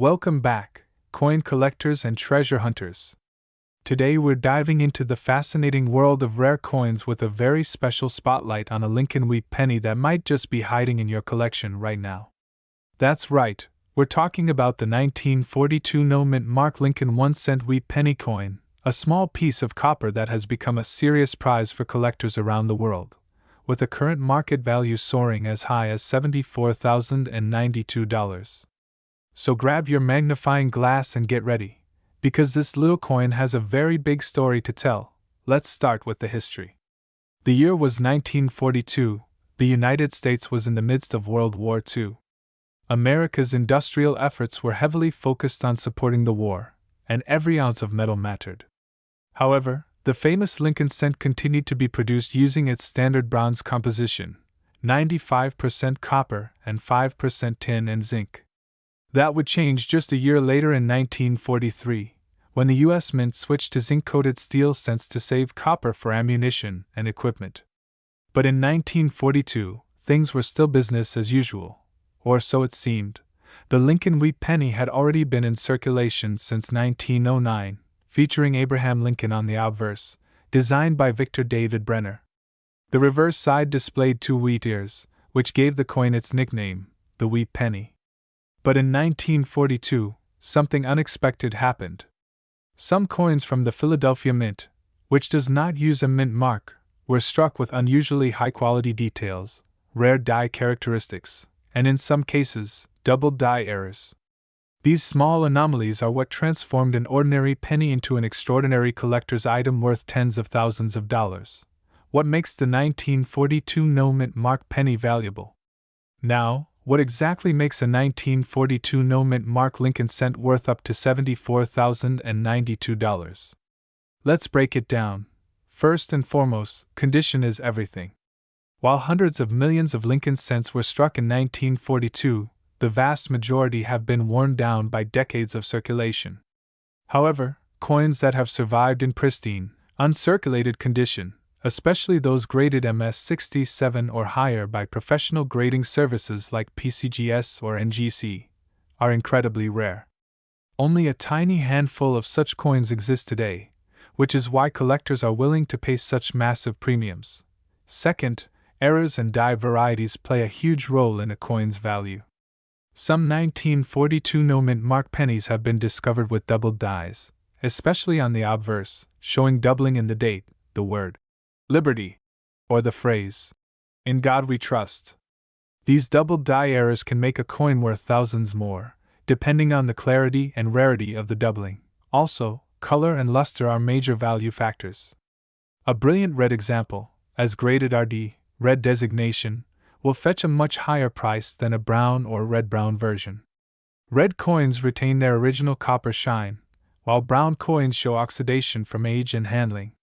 Welcome back, coin collectors and treasure hunters. Today we're diving into the fascinating world of rare coins with a very special spotlight on a Lincoln wheat penny that might just be hiding in your collection right now. That's right, we're talking about the 1942 no-mint mark Lincoln 1-cent wheat penny coin, a small piece of copper that has become a serious prize for collectors around the world, with a current market value soaring as high as $74,092. So grab your magnifying glass and get ready, because this little coin has a very big story to tell. Let's start with the history. The year was 1942, the United States was in the midst of World War II. America's industrial efforts were heavily focused on supporting the war, and every ounce of metal mattered. However, the famous Lincoln cent continued to be produced using its standard bronze composition, 95% copper and 5% tin and zinc. That would change just a year later in 1943, when the U.S. Mint switched to zinc-coated steel cents to save copper for ammunition and equipment. But in 1942, things were still business as usual, or so it seemed. The Lincoln wheat penny had already been in circulation since 1909, featuring Abraham Lincoln on the obverse, designed by Victor David Brenner. The reverse side displayed two wheat ears, which gave the coin its nickname, the wheat penny. But in 1942, something unexpected happened. Some coins from the Philadelphia Mint, which does not use a mint mark, were struck with unusually high-quality details, rare die characteristics, and in some cases, double die errors. These small anomalies are what transformed an ordinary penny into an extraordinary collector's item worth tens of thousands of dollars. What makes the 1942 no-mint mark penny valuable? Now, what exactly makes a 1942 no-mint mark Lincoln cent worth up to $74,092? Let's break it down. First and foremost, condition is everything. While hundreds of millions of Lincoln cents were struck in 1942, the vast majority have been worn down by decades of circulation. However, coins that have survived in pristine, uncirculated condition, especially those graded MS67 or higher by professional grading services like PCGS or NGC, are incredibly rare. Only a tiny handful of such coins exist today, which is why collectors are willing to pay such massive premiums. Second, errors and die varieties play a huge role in a coin's value. Some 1942 no-mint mark pennies have been discovered with doubled dies, especially on the obverse, showing doubling in the date, the word Liberty, or the phrase, "In God We Trust." These doubled die errors can make a coin worth thousands more, depending on the clarity and rarity of the doubling. Also, color and luster are major value factors. A brilliant red example, as graded RD, red designation, will fetch a much higher price than a brown or red-brown version. Red coins retain their original copper shine, while brown coins show oxidation from age and handling.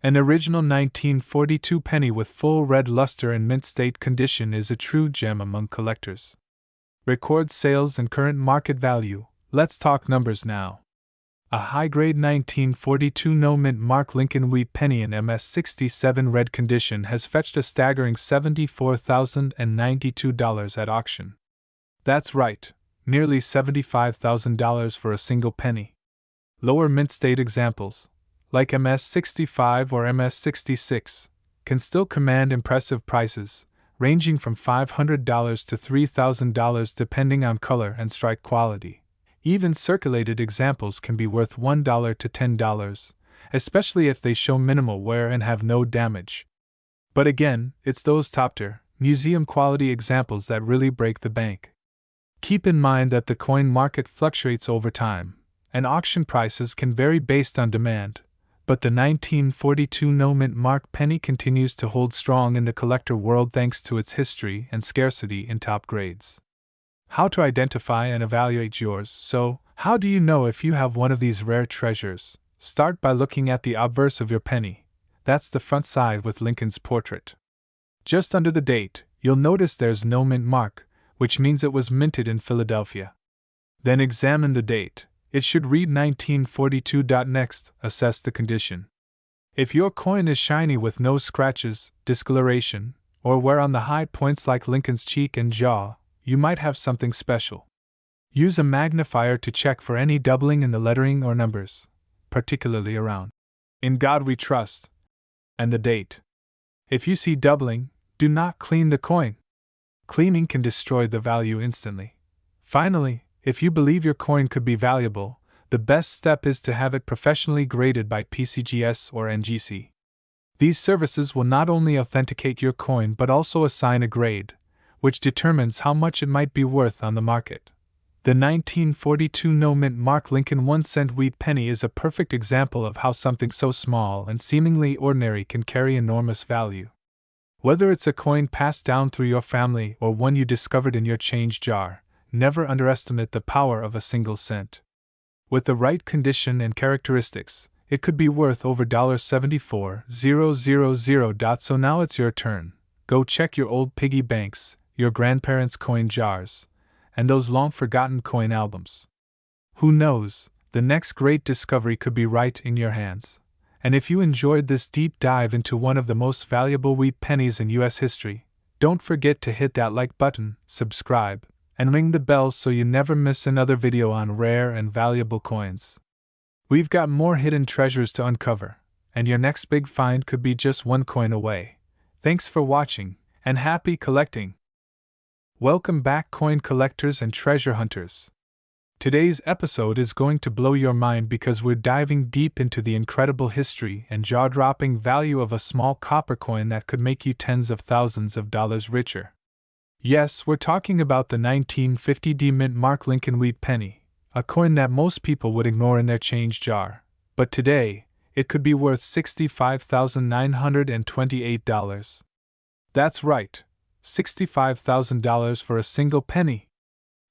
An original 1942 penny with full red luster and mint state condition is a true gem among collectors. Record sales and current market value. Let's talk numbers now. A high-grade 1942 no-mint mark Lincoln wheat penny in MS67 red condition has fetched a staggering $74,092 at auction. That's right, nearly $75,000 for a single penny. Lower mint state examples, like MS65 or MS66, can still command impressive prices, ranging from $500 to $3,000 depending on color and strike quality. Even circulated examples can be worth $1 to $10, especially if they show minimal wear and have no damage. But again, it's those top-tier, museum-quality examples that really break the bank. Keep in mind that the coin market fluctuates over time, and auction prices can vary based on demand, but the 1942 no-mint mark penny continues to hold strong in the collector world thanks to its history and scarcity in top grades. How to identify and evaluate yours? So, how do you know if you have one of these rare treasures? Start by looking at the obverse of your penny. That's the front side with Lincoln's portrait. Just under the date, you'll notice there's no mint mark, which means it was minted in Philadelphia. Then examine the date. It should read 1942. Next, assess the condition. If your coin is shiny with no scratches, discoloration, or wear on the high points like Lincoln's cheek and jaw, you might have something special. Use a magnifier to check for any doubling in the lettering or numbers, particularly around "In God We Trust" and the date. If you see doubling, do not clean the coin. Cleaning can destroy the value instantly. Finally, if you believe your coin could be valuable, the best step is to have it professionally graded by PCGS or NGC. These services will not only authenticate your coin but also assign a grade, which determines how much it might be worth on the market. The 1942 no-mint mark Lincoln 1-cent wheat penny is a perfect example of how something so small and seemingly ordinary can carry enormous value. Whether it's a coin passed down through your family or one you discovered in your change jar, never underestimate the power of a single cent. With the right condition and characteristics, it could be worth over $74,000. So now it's your turn. Go check your old piggy banks, your grandparents' coin jars, and those long-forgotten coin albums. Who knows, the next great discovery could be right in your hands. And if you enjoyed this deep dive into one of the most valuable wheat pennies in U.S. history, don't forget to hit that like button, subscribe, and ring the bell so you never miss another video on rare and valuable coins. We've got more hidden treasures to uncover, and your next big find could be just one coin away. Thanks for watching, and happy collecting! Welcome back, coin collectors and treasure hunters. Today's episode is going to blow your mind because we're diving deep into the incredible history and jaw-dropping value of a small copper coin that could make you tens of thousands of dollars richer. Yes, we're talking about the 1950 D-mint mark Lincoln wheat penny, a coin that most people would ignore in their change jar, but today, it could be worth $65,928. That's right, $65,000 for a single penny.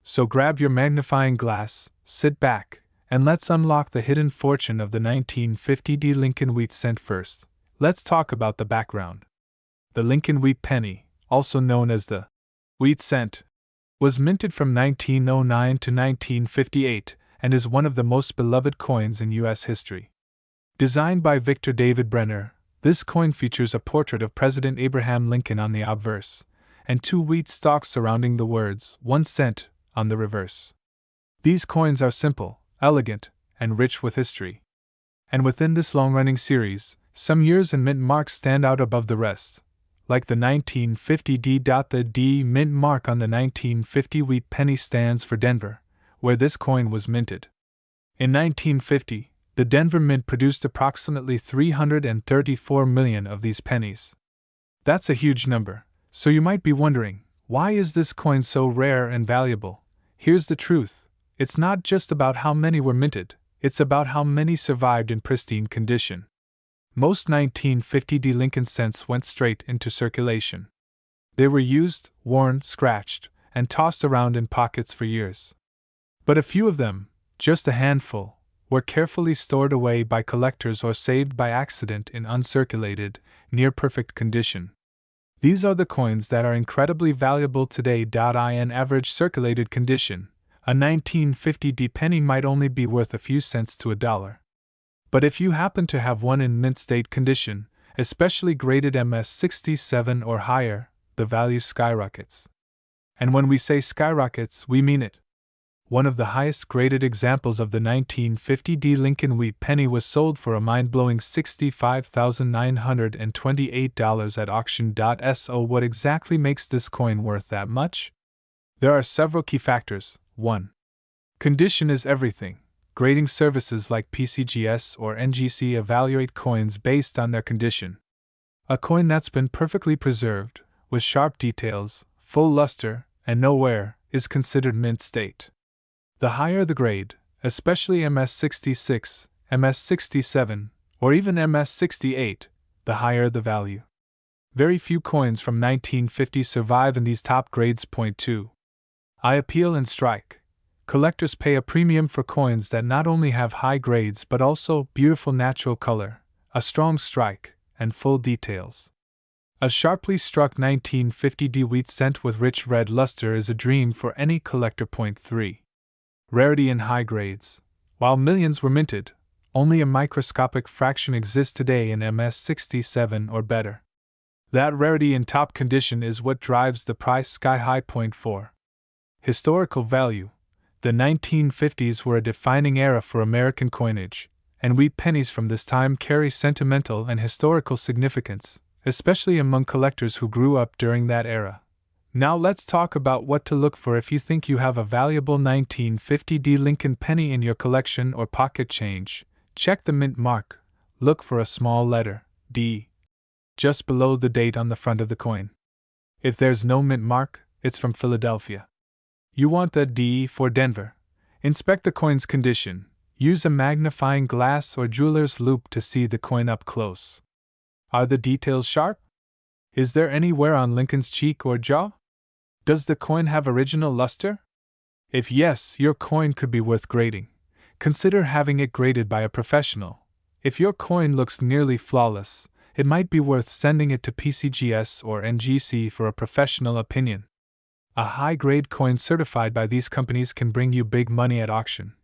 So grab your magnifying glass, sit back, and let's unlock the hidden fortune of the 1950 D Lincoln wheat cent first. Let's talk about the background. The Lincoln wheat penny, also known as the wheat cent, was minted from 1909 to 1958 and is one of the most beloved coins in U.S. history. Designed by Victor David Brenner, this coin features a portrait of President Abraham Lincoln on the obverse, and two wheat stalks surrounding the words 1 cent on the reverse. These coins are simple, elegant, and rich with history. And within this long-running series, some years and mint marks stand out above the rest, like the 1950 D. The D mint mark on the 1950 wheat penny stands for Denver, where this coin was minted. In 1950, the Denver Mint produced approximately 334 million of these pennies. That's a huge number. So you might be wondering, why is this coin so rare and valuable? Here's the truth. It's not just about how many were minted, it's about how many survived in pristine condition. Most 1950 D Lincoln cents went straight into circulation. They were used, worn, scratched, and tossed around in pockets for years. But a few of them, just a handful, were carefully stored away by collectors or saved by accident in uncirculated, near-perfect condition. These are the coins that are incredibly valuable today. In average circulated condition, a 1950 D penny might only be worth a few cents to $1. But if you happen to have one in mint state condition, especially graded MS67 or higher, the value skyrockets. And when we say skyrockets, we mean it. One of the highest graded examples of the 1950 D Lincoln wheat penny was sold for a mind-blowing $65,928 at auction. So what exactly makes this coin worth that much? There are several key factors. 1. Condition is everything. Grading services like PCGS or NGC evaluate coins based on their condition. A coin that's been perfectly preserved, with sharp details, full luster, and no wear, is considered mint state. The higher the grade, especially MS66, MS67, or even MS68, the higher the value. Very few coins from 1950 survive in these top grades. Point 2. I appeal and strike. Collectors pay a premium for coins that not only have high grades but also beautiful natural color, a strong strike, and full details. A sharply struck 1950 D wheat cent with rich red luster is a dream for any collector. Point 3. Rarity in high grades. While millions were minted, only a microscopic fraction exists today in MS67 or better. That rarity in top condition is what drives the price sky high. Point 4. Historical value. The 1950s were a defining era for American coinage, and wheat pennies from this time carry sentimental and historical significance, especially among collectors who grew up during that era. Now let's talk about what to look for if you think you have a valuable 1950 D Lincoln penny in your collection or pocket change. Check the mint mark. Look for a small letter, D, just below the date on the front of the coin. If there's no mint mark, it's from Philadelphia. You want the D for Denver. Inspect the coin's condition. Use a magnifying glass or jeweler's loupe to see the coin up close. Are the details sharp? Is there any wear on Lincoln's cheek or jaw? Does the coin have original luster? If yes, your coin could be worth grading. Consider having it graded by a professional. If your coin looks nearly flawless, it might be worth sending it to PCGS or NGC for a professional opinion. A high-grade coin certified by these companies can bring you big money at auction.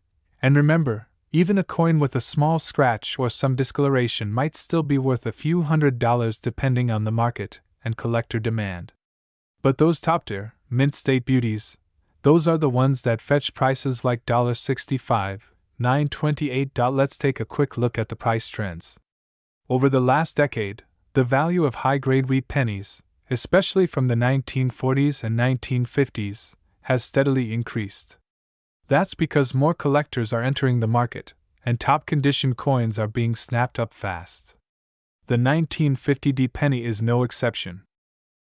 And remember, even a coin with a small scratch or some discoloration might still be worth a few $100s depending on the market and collector demand. But those top-tier, mint state beauties, those are the ones that fetch prices like $65, $9.28. Let's take a quick look at the price trends. Over the last decade, the value of high-grade wheat pennies, especially from the 1940s and 1950s, has steadily increased. That's because more collectors are entering the market, and top-condition coins are being snapped up fast. The 1950 D penny is no exception.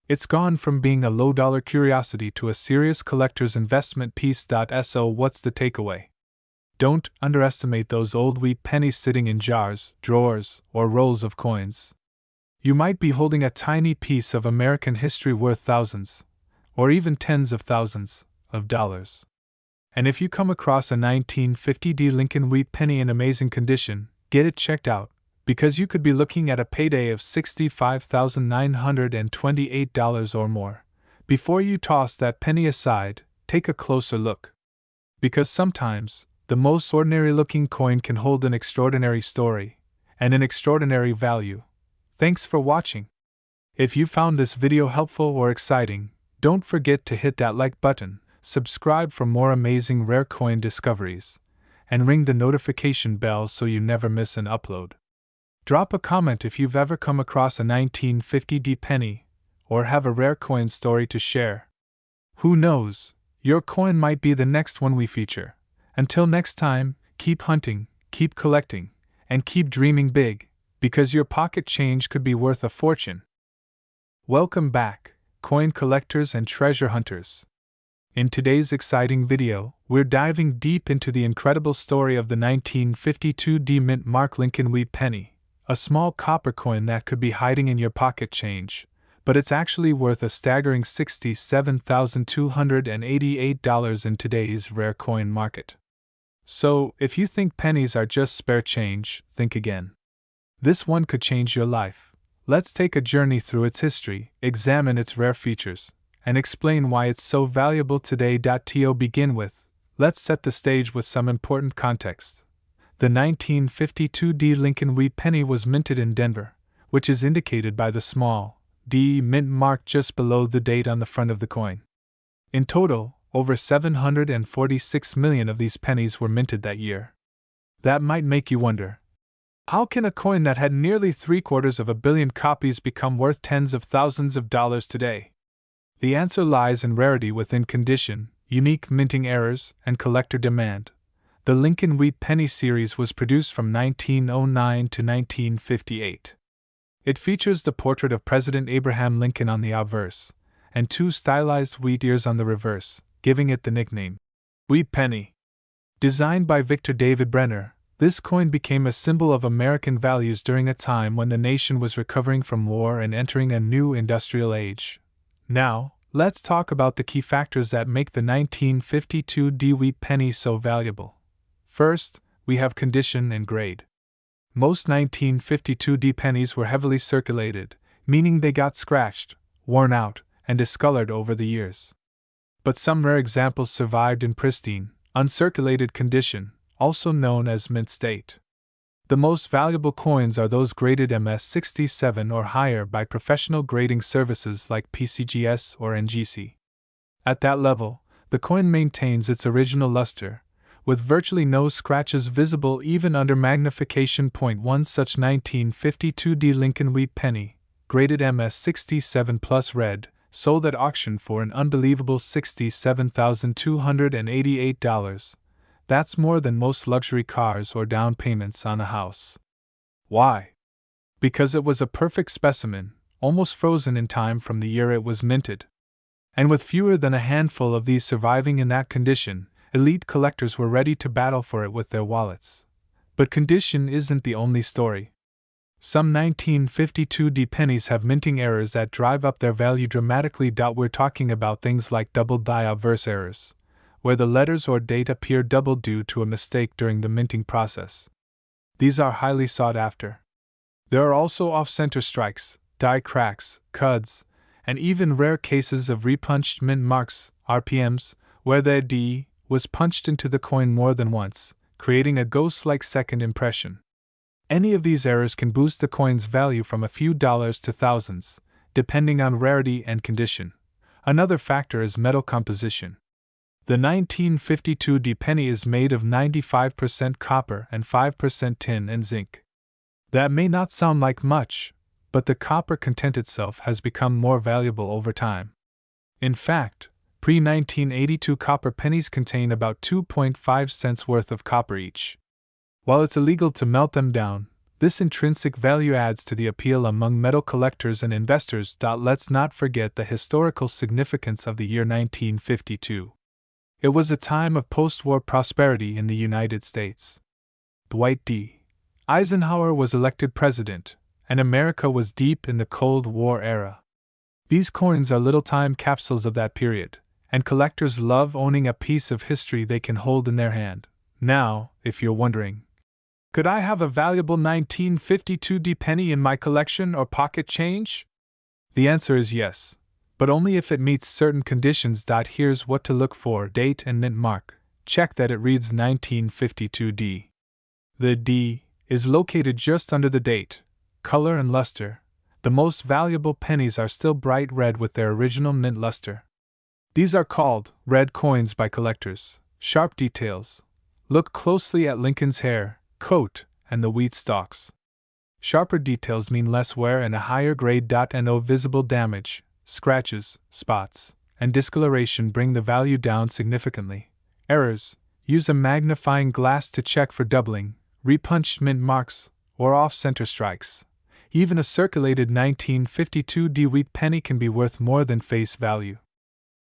It's gone from being a low-dollar curiosity to a serious collector's investment piece. So what's the takeaway? Don't underestimate those old wheat pennies sitting in jars, drawers, or rolls of coins. You might be holding a tiny piece of American history worth thousands, or even tens of thousands, of dollars. And if you come across a 1950 D Lincoln wheat penny in amazing condition, get it checked out, because you could be looking at a payday of $65,928 or more. Before you toss that penny aside, take a closer look. Because sometimes, the most ordinary-looking coin can hold an extraordinary story, and an extraordinary value. Thanks for watching. If you found this video helpful or exciting, don't forget to hit that like button, subscribe for more amazing rare coin discoveries, and ring the notification bell so you never miss an upload. Drop a comment if you've ever come across a 1950 D penny, or have a rare coin story to share. Who knows, your coin might be the next one we feature. Until next time, keep hunting, keep collecting, and keep dreaming big, because your pocket change could be worth a fortune. Welcome back, coin collectors and treasure hunters. In today's exciting video, we're diving deep into the incredible story of the 1952 D Mint Mark Lincoln wheat penny, a small copper coin that could be hiding in your pocket change, but it's actually worth a staggering $67,288 in today's rare coin market. So, if you think pennies are just spare change, think again. This one could change your life. Let's take a journey through its history, examine its rare features, and explain why it's so valuable today. To begin with, let's set the stage with some important context. The 1952 D Lincoln wheat penny was minted in Denver, which is indicated by the small D mint mark just below the date on the front of the coin. In total, over 746 million of these pennies were minted that year. That might make you wonder, how can a coin that had nearly 750 million copies become worth tens of thousands of dollars today? The answer lies in rarity within condition, unique minting errors, and collector demand. The Lincoln Wheat Penny series was produced from 1909 to 1958. It features the portrait of President Abraham Lincoln on the obverse, and two stylized wheat ears on the reverse, giving it the nickname Wheat Penny. Designed by Victor David Brenner, this coin became a symbol of American values during a time when the nation was recovering from war and entering a new industrial age. Now, let's talk about the key factors that make the 1952 D wheat penny so valuable. First, we have condition and grade. Most 1952 D pennies were heavily circulated, meaning they got scratched, worn out, and discolored over the years. But some rare examples survived in pristine, uncirculated condition, also known as mint state. The most valuable coins are those graded MS67 or higher by professional grading services like PCGS or NGC. At that level, the coin maintains its original luster, with virtually no scratches visible even under magnification. One such 1952 Lincoln Wheat penny, graded MS 67 plus red, sold at auction for an unbelievable $67,288. That's more than most luxury cars or down payments on a house. Why? Because it was a perfect specimen, almost frozen in time from the year it was minted. And with fewer than a handful of these surviving in that condition, elite collectors were ready to battle for it with their wallets. But condition isn't the only story. Some 1952 pennies have minting errors that drive up their value dramatically. We're talking about things like double die obverse errors, where the letters or date appear double due to a mistake during the minting process. These are highly sought after. There are also off-center strikes, die cracks, cuds, and even rare cases of repunched mint marks, RPMs, where the D was punched into the coin more than once, creating a ghost-like second impression. Any of these errors can boost the coin's value from a few dollars to thousands, depending on rarity and condition. Another factor is metal composition. The 1952 penny is made of 95% copper and 5% tin and zinc. That may not sound like much, but the copper content itself has become more valuable over time. In fact, pre-1982 copper pennies contain about 2.5 cents worth of copper each. While it's illegal to melt them down, this intrinsic value adds to the appeal among metal collectors and investors. Let's not forget the historical significance of the year 1952. It was a time of post-war prosperity in the United States. Dwight D. Eisenhower was elected president, and America was deep in the Cold War era. These coins are little time capsules of that period, and collectors love owning a piece of history they can hold in their hand. Now, if you're wondering, could I have a valuable 1952 penny in my collection or pocket change? The answer is yes, but only if it meets certain conditions. Here's what to look for: date and mint mark. Check that it reads 1952D. The D is located just under the date. Color and luster. The most valuable pennies are still bright red with their original mint luster. These are called red coins by collectors. Sharp details. Look closely at Lincoln's hair, coat, and the wheat stalks. Sharper details mean less wear and a higher grade. No visible damage, scratches, spots, and discoloration bring the value down significantly. Errors. Use a magnifying glass to check for doubling, repunched mint marks, or off-center strikes. Even a circulated 1952 wheat penny can be worth more than face value.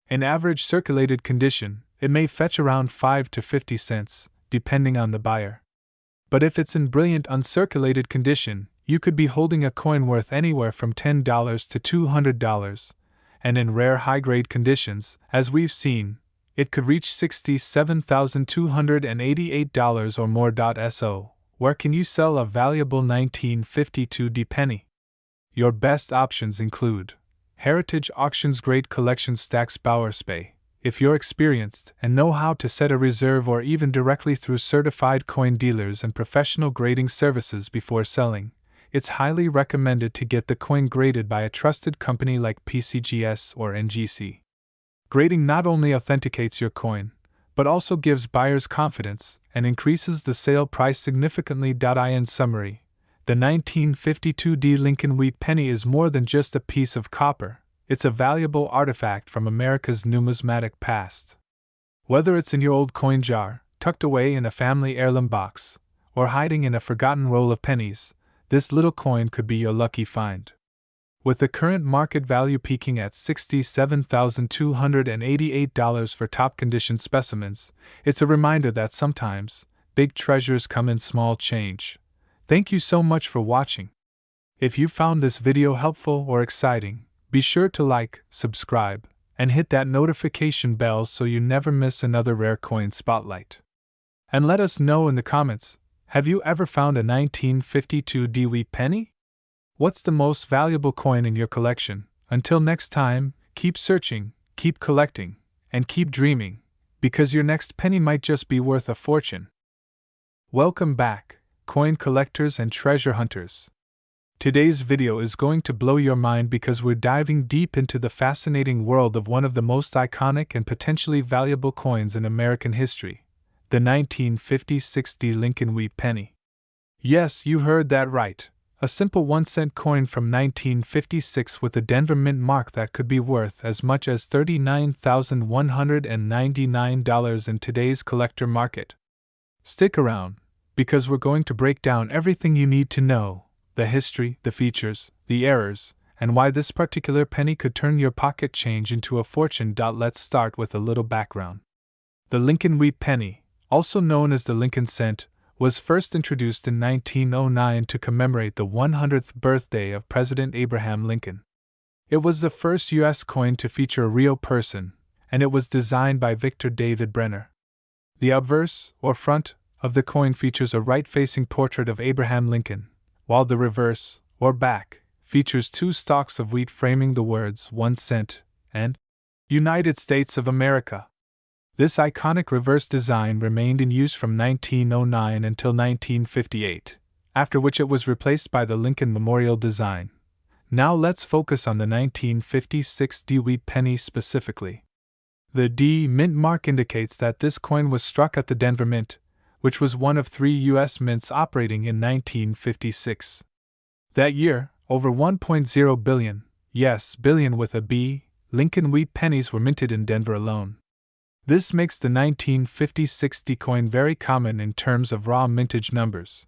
In average circulated condition, it may fetch around 5 to 50 cents, depending on the buyer. But if it's in brilliant uncirculated condition, you could be holding a coin worth anywhere from $10 to $200, and in rare high-grade conditions, as we've seen, it could reach $67,288 or more. So, where can you sell a valuable 1952 penny? Your best options include Heritage Auctions, Great Collection, Stacks, Bauer Spey. If you're experienced and know how to set a reserve, or even directly through certified coin dealers and professional grading services before selling, it's highly recommended to get the coin graded by a trusted company like PCGS or NGC. Grading not only authenticates your coin, but also gives buyers confidence and increases the sale price significantly. In summary, the 1952 Lincoln Wheat penny is more than just a piece of copper. It's a valuable artifact from America's numismatic past. Whether it's in your old coin jar, tucked away in a family heirloom box, or hiding in a forgotten roll of pennies, this little coin could be your lucky find. With the current market value peaking at $67,288 for top-condition specimens, it's a reminder that sometimes, big treasures come in small change. Thank you so much for watching. If you found this video helpful or exciting, be sure to like, subscribe, and hit that notification bell so you never miss another rare coin spotlight. And let us know in the comments, have you ever found a 1952 wheat penny? What's the most valuable coin in your collection? Until next time, keep searching, keep collecting, and keep dreaming, because your next penny might just be worth a fortune. Welcome back, coin collectors and treasure hunters. Today's video is going to blow your mind because we're diving deep into the fascinating world of one of the most iconic and potentially valuable coins in American history, the 1956 Lincoln Wheat Penny. Yes, you heard that right. A simple 1-cent coin from 1956 with a Denver Mint mark that could be worth as much as $39,199 in today's collector market. Stick around, because we're going to break down everything you need to know: the history, the features, the errors, and why this particular penny could turn your pocket change into a fortune. Let's start with a little background. The Lincoln Wheat Penny, also known as the Lincoln Cent, was first introduced in 1909 to commemorate the 100th birthday of President Abraham Lincoln. It was the first U.S. coin to feature a real person, and it was designed by Victor David Brenner. The obverse, or front, of the coin features a right-facing portrait of Abraham Lincoln, while the reverse, or back, features two stalks of wheat framing the words 1 cent and United States of America. This iconic reverse design remained in use from 1909 until 1958, after which it was replaced by the Lincoln Memorial design. Now let's focus on the 1956 Wheat Penny specifically. The D Mint mark indicates that this coin was struck at the Denver Mint, which was one of 3 U.S. mints operating in 1956. That year, over 1.0 billion, yes, billion with a B, Lincoln Wheat pennies were minted in Denver alone. This makes the 1956 coin very common in terms of raw mintage numbers.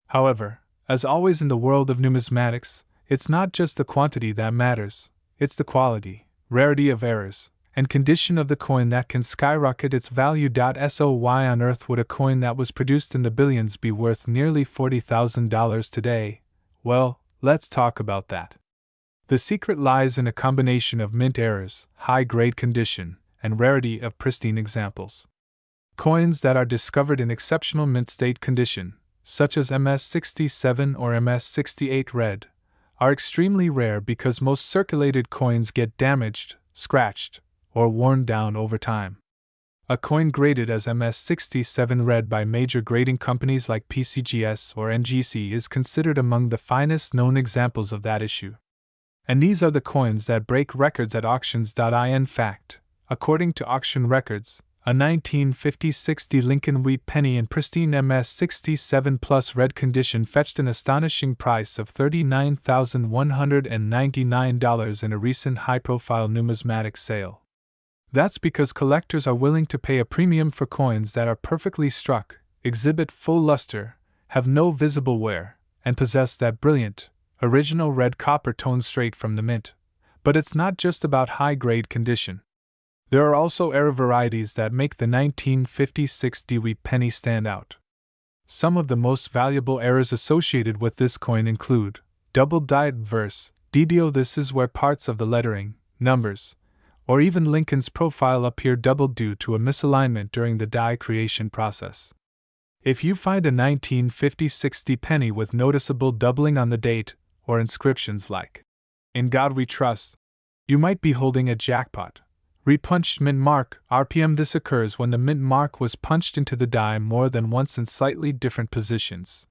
However, as always in the world of numismatics, it's not just the quantity that matters, it's the quality, rarity of errors, and condition of the coin that can skyrocket its value. So why on earth would a coin that was produced in the billions be worth nearly $40,000 today? Well, let's talk about that. The secret lies in a combination of mint errors, high-grade condition, and rarity of pristine examples. Coins that are discovered in exceptional mint state condition, such as MS-67 or MS-68 red, are extremely rare because most circulated coins get damaged, scratched, or worn down over time. A coin graded as MS-67 red by major grading companies like PCGS or NGC is considered among the finest known examples of that issue. And these are the coins that break records at auctions. In fact, according to auction records, a 1956 Lincoln Wheat penny in pristine MS-67 plus red condition fetched an astonishing price of $39,199 in a recent high-profile numismatic sale. That's because collectors are willing to pay a premium for coins that are perfectly struck, exhibit full luster, have no visible wear, and possess that brilliant, original red copper tone straight from the mint. But it's not just about high-grade condition. There are also error varieties that make the 1956 Wheat penny stand out. Some of the most valuable errors associated with this coin include double-dyed verse, DDO. This is where parts of the lettering, numbers, or even Lincoln's profile appear doubled due to a misalignment during the die creation process. If you find a 1956 penny with noticeable doubling on the date, or inscriptions like, "In God We Trust," you might be holding a jackpot. Repunched mint mark, RPM. This occurs when the mint mark was punched into the die more than once in slightly different positions.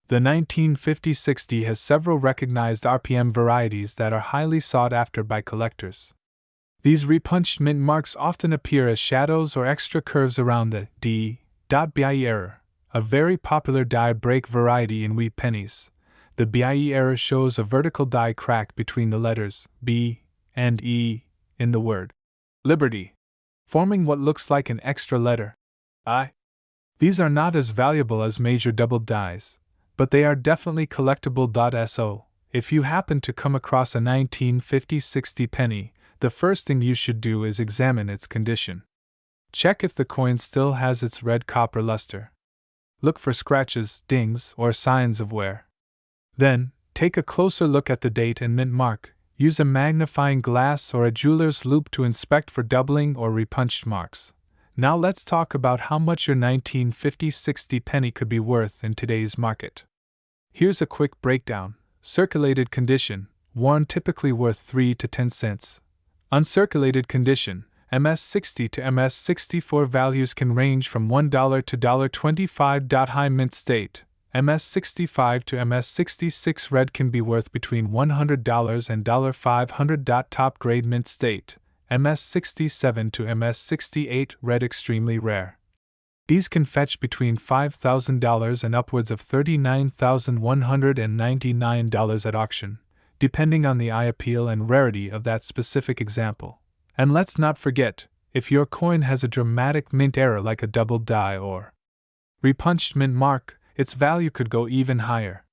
The 1956 has several recognized RPM varieties that are highly sought after by collectors. These repunched mint marks often appear as shadows or extra curves around the D.BIE error, a very popular die break variety in wheat pennies. The BIE error shows a vertical die crack between the letters B and E in the word Liberty, forming what looks like an extra letter I. These are not as valuable as major doubled dies, but they are definitely collectible. So, if you happen to come across a 1956 penny, the first thing you should do is examine its condition. Check if the coin still has its red copper luster. Look for scratches, dings, or signs of wear. Then, take a closer look at the date and mint mark. Use a magnifying glass or a jeweler's loupe to inspect for doubling or repunched marks. Now let's talk about how much your 1956 penny could be worth in today's market. Here's a quick breakdown. Circulated condition, worn, typically worth 3 to 10 cents. Uncirculated condition, MS-60 to MS-64 values can range from $1 to $25. High mint state, MS65 to MS66 red can be worth between $100 and $500. Top grade mint state, MS67 to MS68 red extremely rare. These can fetch between $5,000 and upwards of $39,199 at auction, depending on the eye appeal and rarity of that specific example. And let's not forget, if your coin has a dramatic mint error like a double die or repunched mint mark, its value could go even higher.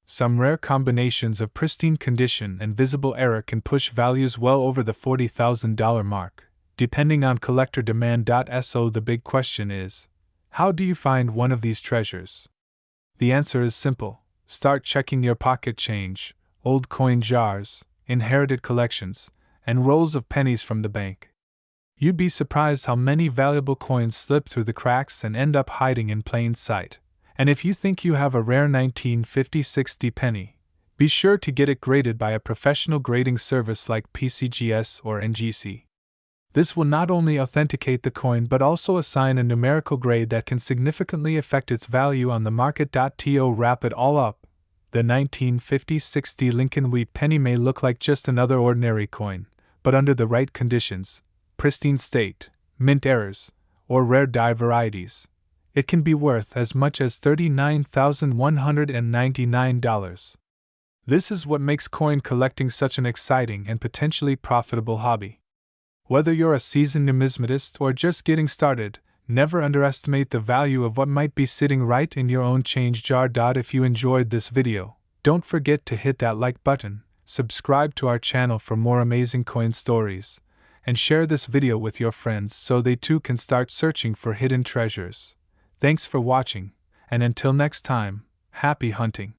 Some rare combinations of pristine condition and visible error can push values well over the $40,000 mark, depending on collector demand. So the big question is, how do you find one of these treasures? The answer is simple: start checking your pocket change, old coin jars, inherited collections, and rolls of pennies from the bank. You'd be surprised how many valuable coins slip through the cracks and end up hiding in plain sight. And if you think you have a rare 1950-60 penny, be sure to get it graded by a professional grading service like PCGS or NGC. This will not only authenticate the coin but also assign a numerical grade that can significantly affect its value on the market. To wrap it all up, the 1950-60 Lincoln Wheat penny may look like just another ordinary coin, but under the right conditions, pristine state, mint errors, or rare die varieties, it can be worth as much as $39,199. This is what makes coin collecting such an exciting and potentially profitable hobby. Whether you're a seasoned numismatist or just getting started, never underestimate the value of what might be sitting right in your own change jar. If you enjoyed this video, don't forget to hit that like button, subscribe to our channel for more amazing coin stories, and share this video with your friends so they too can start searching for hidden treasures. Thanks for watching, and until next time, happy hunting!